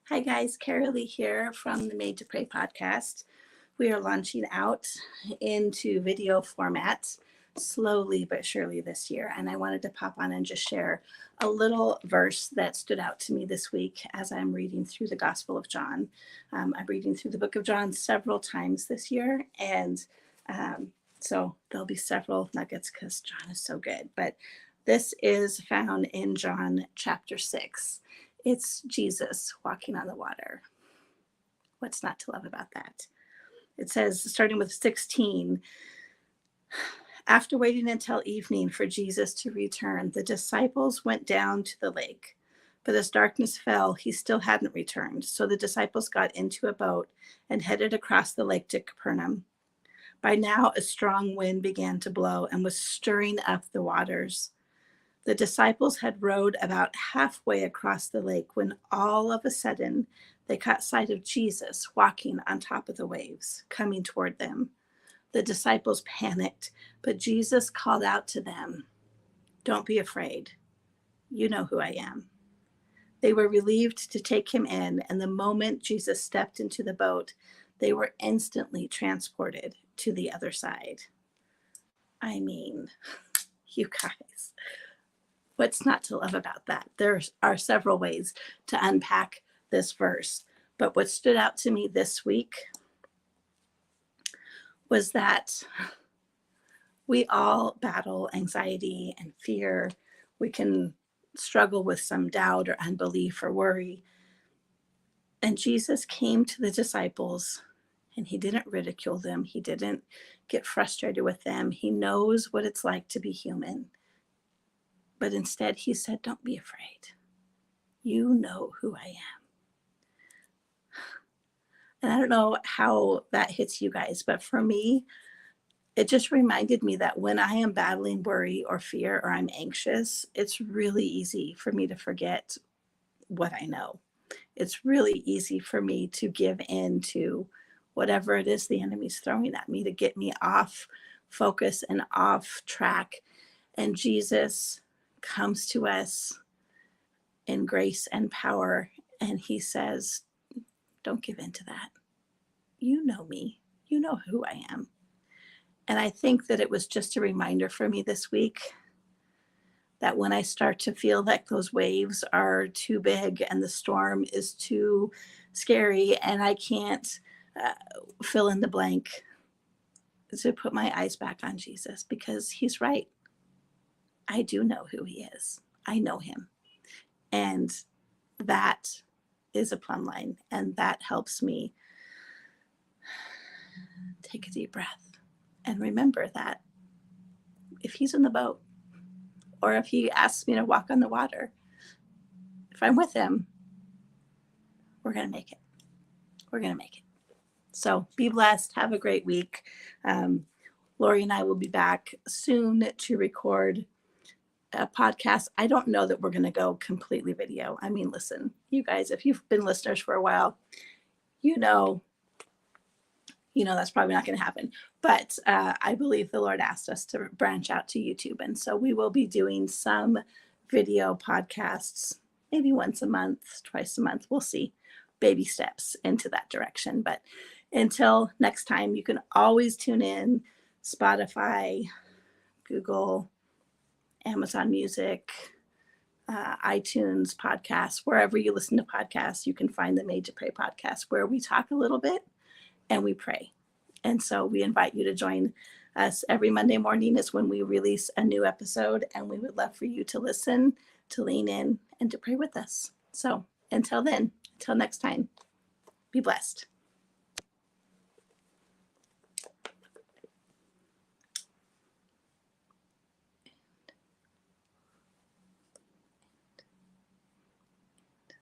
Hi guys, Karrilee here from the Made to Pray podcast. We are launching out into video format slowly but surely this year. And I wanted to pop on and just share a little verse that stood out to me this week as I'm reading through the Gospel of John. I'm reading through the book of John several times this year. And so there'll be several nuggets because John is so good. But this is found in John chapter 6. It's Jesus walking on the water. What's not to love about that? It says, starting with 16, after waiting until evening for Jesus to return, the disciples went down to the lake. But as darkness fell, he still hadn't returned. So the disciples got into a boat and headed across the lake to Capernaum. By now, a strong wind began to blow and was stirring up the waters. The disciples had rowed about halfway across the lake when all of a sudden they caught sight of Jesus walking on top of the waves, coming toward them. The disciples panicked, but Jesus called out to them, "Don't be afraid. You know who I am." They were relieved to take him in, and the moment Jesus stepped into the boat, they were instantly transported to the other side. I mean, you guys. What's not to love about that? There are several ways to unpack this verse. But what stood out to me this week was that we all battle anxiety and fear. We can struggle with some doubt or unbelief or worry. And Jesus came to the disciples and he didn't ridicule them. He didn't get frustrated with them. He knows what it's like to be human. But instead, he said, "Don't be afraid. You know who I am." And I don't know how that hits you guys, but for me, it just reminded me that when I am battling worry or fear or I'm anxious, it's really easy for me to forget what I know. It's really easy for me to give in to whatever it is the enemy's throwing at me to get me off focus and off track. And Jesus comes to us in grace and power, and he says, "Don't give in to that. You know me. You know who I am." And I think that it was just a reminder for me this week that when I start to feel like those waves are too big and the storm is too scary and I can't fill in the blank, to put my eyes back on Jesus, because he's right. I do know who he is. I know him. And that is a plumb line. And that helps me take a deep breath and remember that if he's in the boat or if he asks me to walk on the water, if I'm with him, we're going to make it. We're going to make it. So be blessed. Have a great week. Lori and I will be back soon to record a podcast. I don't know that we're going to go completely video. I mean, listen, you guys, if you've been listeners for a while, you know that's probably not going to happen. But I believe the Lord asked us to branch out to YouTube. And so we will be doing some video podcasts, maybe once a month, twice a month. We'll see. Baby steps into that direction. But until next time, you can always tune in Spotify, Google, Amazon Music, iTunes podcasts, wherever you listen to podcasts, you can find the Made to Pray podcast, where we talk a little bit and we pray. And so we invite you to join us every Monday morning is when we release a new episode, and we would love for you to listen, to lean in, and to pray with us. So until then, until next time, be blessed.